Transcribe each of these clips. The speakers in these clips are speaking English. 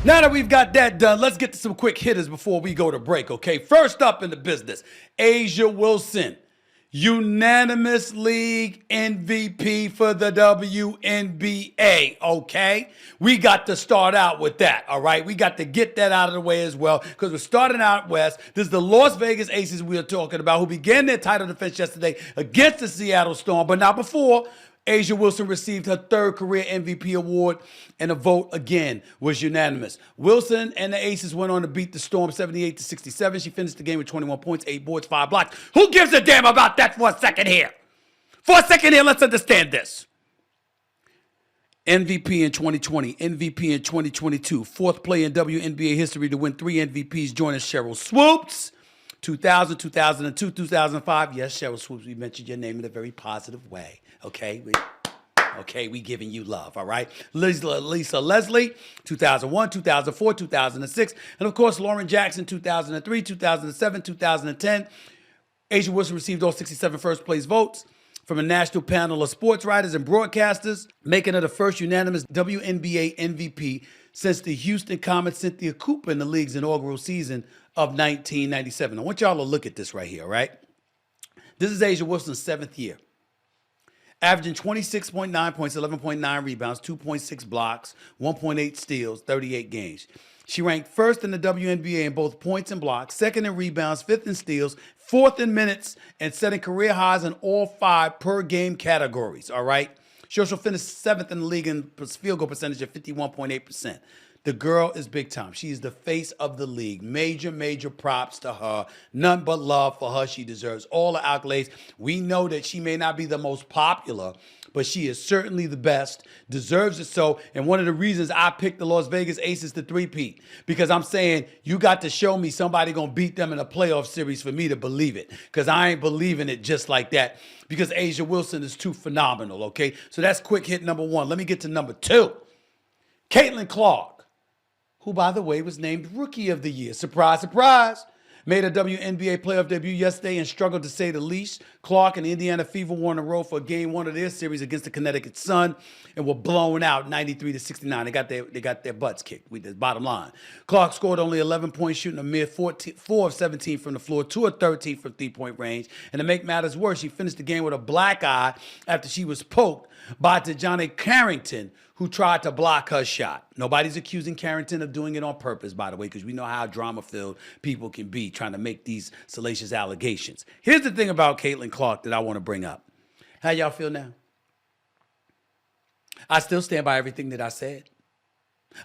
Now that we've got that done, let's get to some quick hitters before we go to break, okay? First up in the business, A'ja Wilson, unanimous league MVP for the WNBA, okay? We got to start out with that, all right? We got to get that out of the way as well because we're starting out west. This is the Las Vegas Aces we are talking about who began their title defense yesterday against the Seattle Storm, but not before. A'ja Wilson received her third career MVP award, and the vote again was unanimous. Wilson and the Aces went on to beat the Storm 78-67. She finished the game with 21 points, 8 boards, 5 blocks. Who gives a damn about that for a second here? For a second here, let's understand this. MVP in 2020, MVP in 2022, fourth player in WNBA history to win 3 MVPs, joining Cheryl Swoops. 2000, 2002, 2005. Yes, Cheryl Swoops, we mentioned your name in a very positive way. Okay, we giving you love, all right? Lisa Leslie, 2001, 2004, 2006. And, of course, Lauren Jackson, 2003, 2007, 2010. A'ja Wilson received all 67 first-place votes from a national panel of sports writers and broadcasters, making her the first unanimous WNBA MVP since the Houston Comets sent Cynthia Cooper in the league's inaugural season of 1997. I want y'all to look at this right here, all right? This is A'ja Wilson's 7th year. Averaging 26.9 points, 11.9 rebounds, 2.6 blocks, 1.8 steals, 38 games. She ranked first in the WNBA in both points and blocks, second in rebounds, fifth in steals, fourth in minutes, and setting career highs in all 5 per-game categories, all right? She also finished 7th in the league in field goal percentage at 51.8%. The girl is big time. She is the face of the league. Major, major props to her. None but love for her. She deserves all the accolades. We know that she may not be the most popular, but she is certainly the best, deserves it so. And one of the reasons I picked the Las Vegas Aces to three-peat, because I'm saying you got to show me somebody going to beat them in a playoff series for me to believe it, because I ain't believing it just like that, because A'ja Wilson is too phenomenal, okay? So that's quick hit number 1. Let me get to number 2. Caitlin Clark, who, by the way, was named Rookie of the Year. Surprise, surprise. Made a WNBA playoff debut yesterday and struggled to say the least. Clark and the Indiana Fever were on the road for game 1 of their series against the Connecticut Sun and were blown out 93-69. They got their butts kicked. The bottom line. Clark scored only 11 points, shooting a mere 4 of 17 from the floor, 2 of 13 from three-point range. And to make matters worse, she finished the game with a black eye after she was poked by Tajani Carrington, who tried to block her shot. Nobody's accusing Carrington of doing it on purpose, by the way, because we know how drama-filled people can be trying to make these salacious allegations. Here's the thing about Caitlin Clark that I want to bring up. How y'all feel now? I still stand by everything that I said.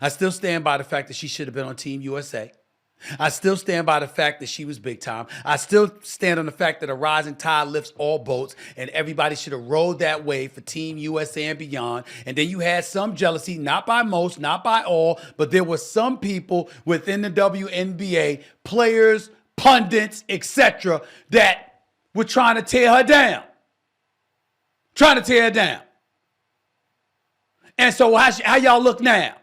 I still stand by the fact that she should have been on Team USA. I still stand by the fact that she was big time. I still stand on the fact that a rising tide lifts all boats, and everybody should have rode that wave for Team USA and beyond. And then you had some jealousy, not by most, not by all, but there were some people within the WNBA, players, pundits, etc., that were trying to tear her down. Trying to tear her down. And so how y'all look now?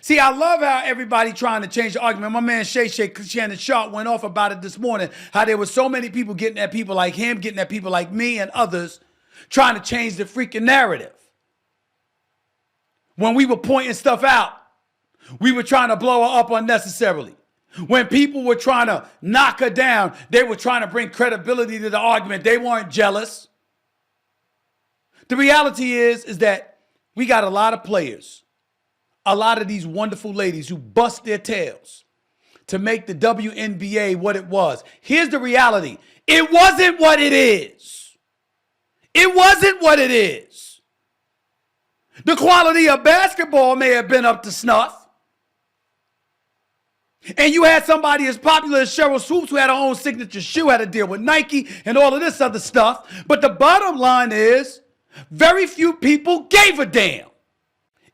See, I love how everybody trying to change the argument. My man Shannon Sharp went off about it this morning, how there were so many people getting at people like him, getting at people like me and others, trying to change the freaking narrative. When we were pointing stuff out, we were trying to blow her up unnecessarily. When people were trying to knock her down, they were trying to bring credibility to the argument. They weren't jealous. The reality is that we got a lot of players, a lot of these wonderful ladies who bust their tails to make the WNBA what it was. Here's the reality. It wasn't what it is. It wasn't what it is. The quality of basketball may have been up to snuff. And you had somebody as popular as Cheryl Swoops, who had her own signature shoe, had to deal with Nike and all of this other stuff. But the bottom line is, very few people gave a damn.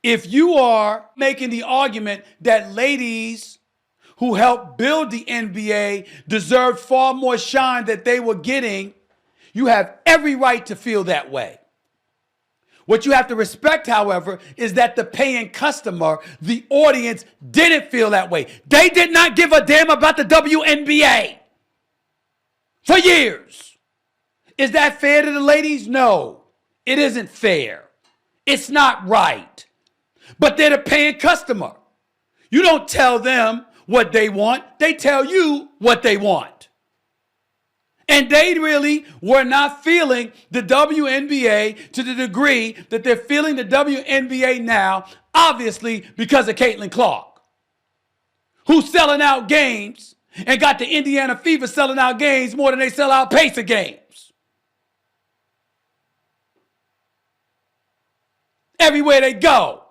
If you are making the argument that ladies who helped build the NBA deserved far more shine that they were getting, you have every right to feel that way. What you have to respect, however, is that the paying customer, the audience, didn't feel that way. They did not give a damn about the WNBA for years. Is that fair to the ladies? No, it isn't fair. It's not right. But they're the paying customer. You don't tell them what they want. They tell you what they want. And they really were not feeling the WNBA to the degree that they're feeling the WNBA now, obviously because of Caitlin Clark, who's selling out games and got the Indiana Fever selling out games more than they sell out Pacer games. Everywhere they go,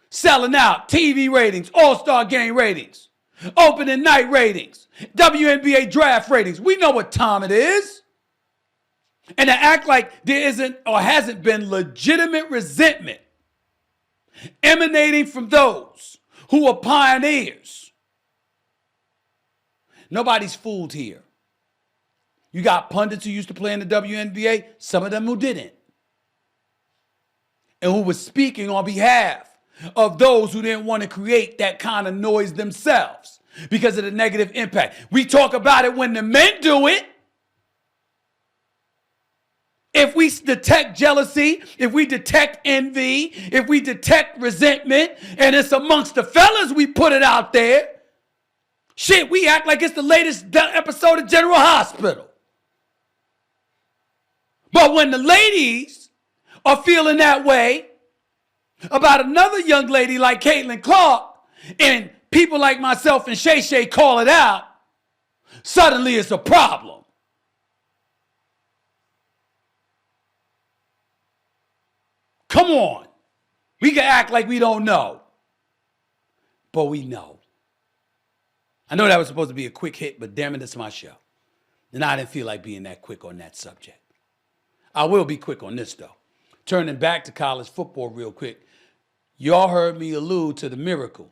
selling out TV ratings, All-Star game ratings, opening night ratings, WNBA draft ratings. We know what time it is. And to act like there isn't or hasn't been legitimate resentment emanating from those who are pioneers. Nobody's fooled here. You got pundits who used to play in the WNBA, some of them who didn't, and who was speaking on behalf of those who didn't want to create that kind of noise themselves because of the negative impact. We talk about it when the men do it. If we detect jealousy, if we detect envy, if we detect resentment, and it's amongst the fellas, we put it out there. Shit, we act like it's the latest episode of General Hospital. But when the ladies are feeling that way about another young lady like Caitlin Clark, and people like myself and Shay Shay call it out, suddenly it's a problem. Come on. We can act like we don't know, but we know. I know that was supposed to be a quick hit, but damn it, it's my show. And I didn't feel like being that quick on that subject. I will be quick on this, though. Turning back to college football real quick, y'all heard me allude to the miracle.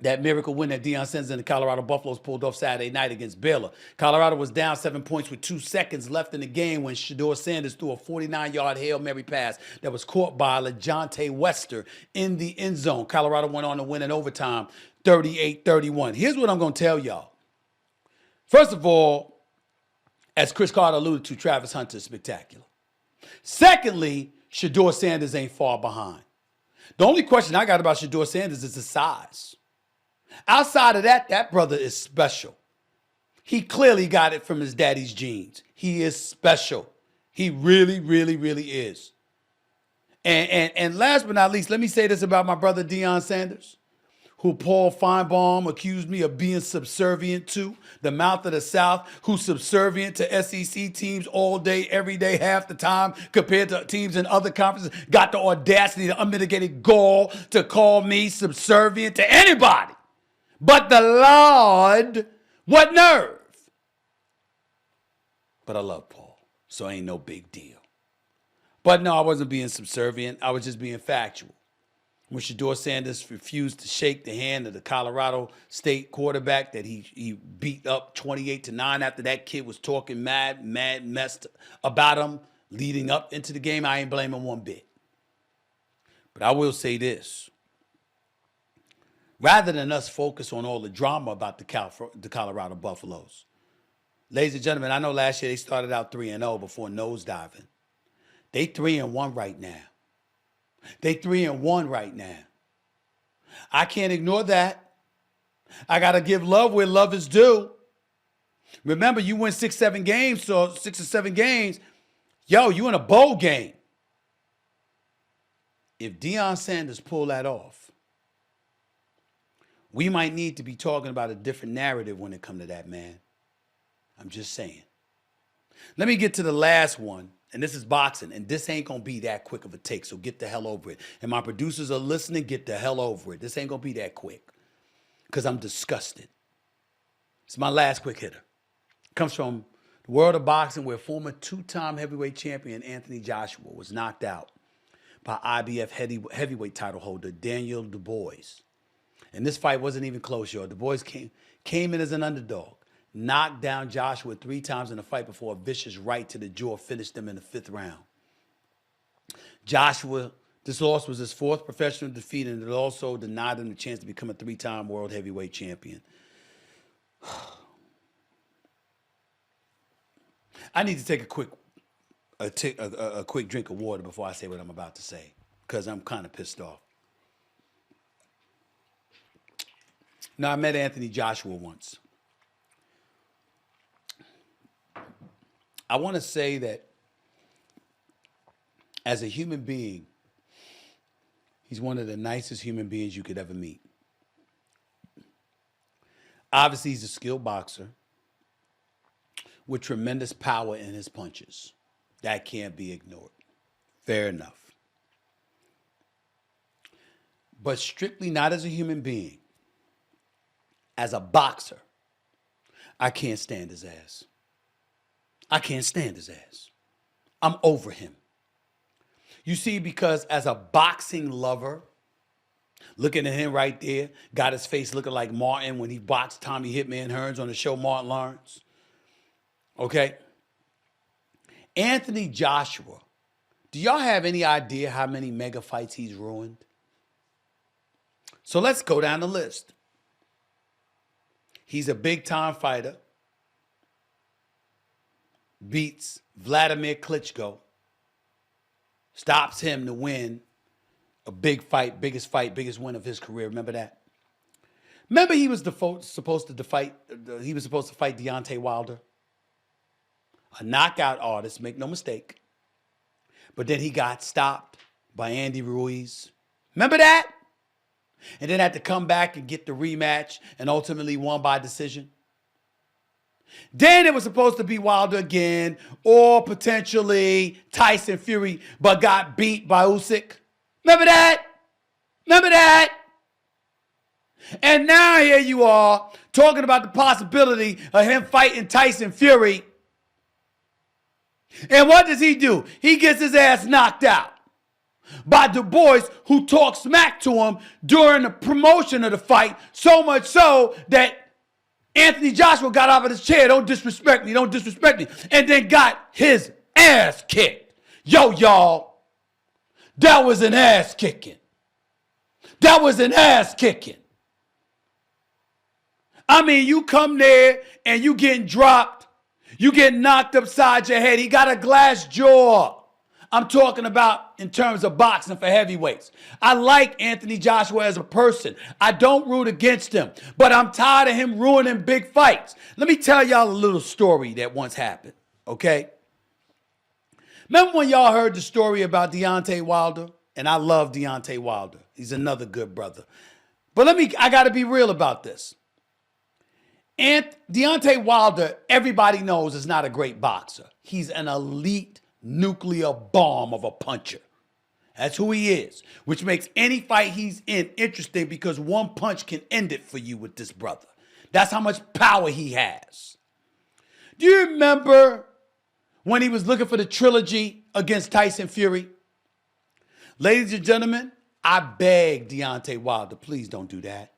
That miracle win that Deion Sanders and the Colorado Buffaloes pulled off Saturday night against Baylor. Colorado was down 7 points with 2 seconds left in the game when Shedeur Sanders threw a 49-yard Hail Mary pass that was caught by LeJontay Wester in the end zone. Colorado went on to win in overtime 38-31. Here's what I'm going to tell y'all. First of all, as Chris Carter alluded to, Travis Hunter is spectacular. Secondly, Shedeur Sanders ain't far behind. The only question I got about Shedeur Sanders is the size. Outside of that, that brother is special. He clearly got it from his daddy's genes. He is special. He really, really, really is. And last but not least, let me say this about my brother Deion Sanders, who Paul Feinbaum accused me of being subservient to, the mouth of the South, who's subservient to SEC teams all day, every day, half the time, compared to teams in other conferences, got the audacity, the unmitigated gall to call me subservient to anybody. But the Lord, what nerve? But I love Paul, so ain't no big deal. But no, I wasn't being subservient. I was just being factual. When Shedeur Sanders refused to shake the hand of the Colorado State quarterback that he beat up 28-9 after that kid was talking messed about him leading up into the game, I ain't blaming one bit. But I will say this. Rather than us focus on all the drama about the Colorado Buffaloes, ladies and gentlemen, I know last year they started out 3-0 before nosediving. They 3-1 right now. They 3-1 right now. I can't ignore that. I got to give love where love is due. Remember, you win 6 or 7 games, yo, you in a bowl game. If Deion Sanders pull that off, we might need to be talking about a different narrative when it comes to that, man. I'm just saying. Let me get to the last one, and this is boxing, and this ain't going to be that quick of a take, so get the hell over it. And my producers are listening, get the hell over it. This ain't going to be that quick because I'm disgusted. It's my last quick hitter. It comes from the world of boxing where former 2-time heavyweight champion Anthony Joshua was knocked out by IBF heavyweight title holder Daniel Dubois. And this fight wasn't even close, y'all. Dubois came in as an underdog, knocked down Joshua 3 times in the fight before a vicious right to the jaw finished him in the 5th round. Joshua, this loss was his 4th professional defeat, and it also denied him the chance to become a 3-time world heavyweight champion. I need to take a quick drink of water bbefore I say what I'm about to say, because I'm kind of pissed off. No, I met Anthony Joshua once. I want to say that as a human being, he's one of the nicest human beings you could ever meet. Obviously, he's a skilled boxer with tremendous power in his punches. That can't be ignored. Fair enough. But strictly not as a human being, as a boxer, I can't stand his ass. I can't stand his ass. I'm over him. You see, because as a boxing lover, looking at him right there, got his face looking like Martin when he boxed Tommy Hitman Hearns on the show Martin Lawrence. Okay? Anthony Joshua, do y'all have any idea how many mega fights he's ruined? So let's go down the list. He's a big-time fighter. Beats Vladimir Klitschko. Stops him to win a big fight, biggest win of his career. Remember that? Remember he was supposed to fight Deontay Wilder? A knockout artist, make no mistake. But then he got stopped by Andy Ruiz. Remember that? And then had to come back and get the rematch and ultimately won by decision. Then it was supposed to be Wilder again or potentially Tyson Fury, but got beat by Usyk. Remember that? Remember that? And now here you are talking about the possibility of him fighting Tyson Fury. And what does he do? He gets his ass knocked out by Du Bois, who talked smack to him during the promotion of the fight, so much so that Anthony Joshua got out of his chair. Don't disrespect me, don't disrespect me. And then got his ass kicked. Yo, y'all, that was an ass kicking. That was an ass kicking. I mean, you come there and you getting dropped. You get knocked upside your head. He got a glass jaw. I'm talking about in terms of boxing for heavyweights. I like Anthony Joshua as a person. I don't root against him, but I'm tired of him ruining big fights. Let me tell y'all a little story that once happened, okay? Remember when y'all heard the story about Deontay Wilder? And I love Deontay Wilder. He's another good brother. But I got to be real about this. And Deontay Wilder, everybody knows, is not a great boxer. He's an elite nuclear bomb of a puncher. That's who he is, which makes any fight he's in interesting because one punch can end it for you with this brother. That's how much power he has. Do you remember when he was looking for the trilogy against Tyson Fury? Ladies and gentlemen, I beg Deontay Wilder, please don't do that.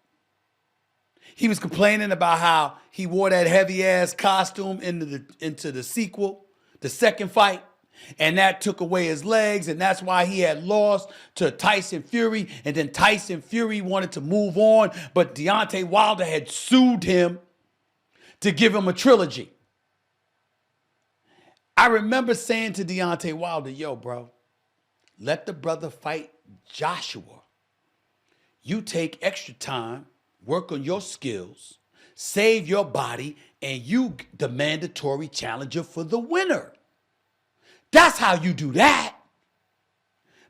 He was complaining about how he wore that heavy-ass costume into the sequel, the second fight, and that took away his legs, and that's why he had lost to Tyson Fury, and then Tyson Fury wanted to move on, but Deontay Wilder had sued him to give him a trilogy. I remember saying to Deontay Wilder, yo, bro, let the brother fight Joshua. You take extra time, work on your skills, save your body, and you the mandatory challenger for the winner. That's how you do that.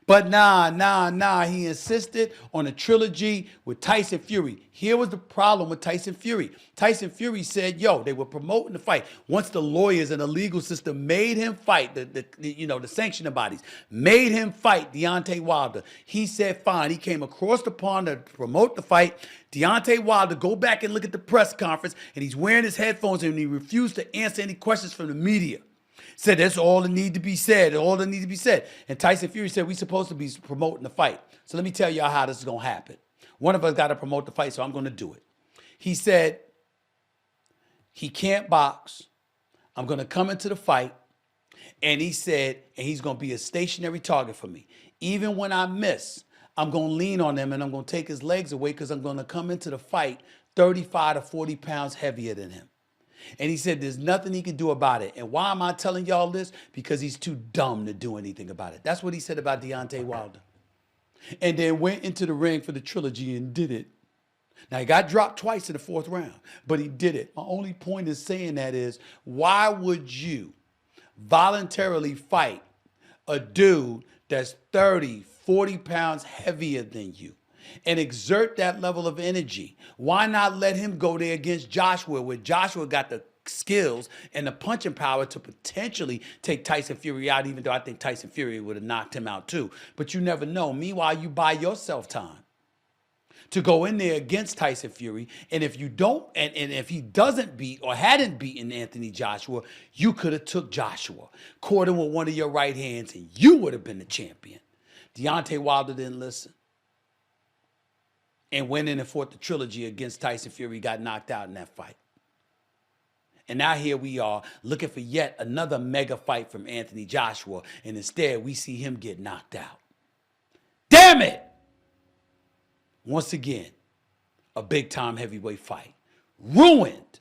But nah. He insisted on a trilogy with Tyson Fury. Here was the problem with Tyson Fury. Tyson Fury said, yo, they were promoting the fight. Once the lawyers and the legal system made him fight, the sanctioning bodies made him fight Deontay Wilder, he said, fine. He came across the pond to promote the fight. Deontay Wilder, go back and look at the press conference, and he's wearing his headphones, and he refused to answer any questions from the media. Said that's all that need to be said, all that need to be said. And Tyson Fury said, we're supposed to be promoting the fight. So let me tell y'all how this is going to happen. One of us got to promote the fight, so I'm going to do it. He said, he can't box. I'm going to come into the fight. And he said, and he's going to be a stationary target for me. Even when I miss, I'm going to lean on him and I'm going to take his legs away because I'm going to come into the fight 35 to 40 pounds heavier than him. And he said there's nothing he can do about it. And why am I telling y'all this? Because he's too dumb to do anything about it. That's what he said about Deontay Wilder. And then went into the ring for the trilogy and did it. Now, he got dropped twice in the fourth round, but he did it. My only point in saying that is, why would you voluntarily fight a dude that's 30, 40 pounds heavier than you and exert that level of energy? Why not let him go there against Joshua, where Joshua got the skills and the punching power to potentially take Tyson Fury out, even though I think Tyson Fury would have knocked him out too. But you never know. Meanwhile, you buy yourself time to go in there against Tyson Fury. And if you don't, and if he doesn't beat or hadn't beaten Anthony Joshua, you could have took Joshua, caught him with one of your right hands, and you would have been the champion. Deontay Wilder didn't listen and went in and fought the trilogy against Tyson Fury, got knocked out in that fight. And now here we are looking for yet another mega fight from Anthony Joshua, and instead we see him get knocked out. Damn it! Once again, a big-time heavyweight fight ruined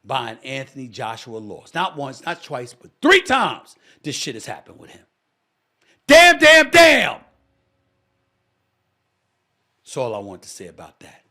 by an Anthony Joshua loss. Not once, not twice, but 3 times this shit has happened with him. Damn, damn, damn! That's all I want to say about that.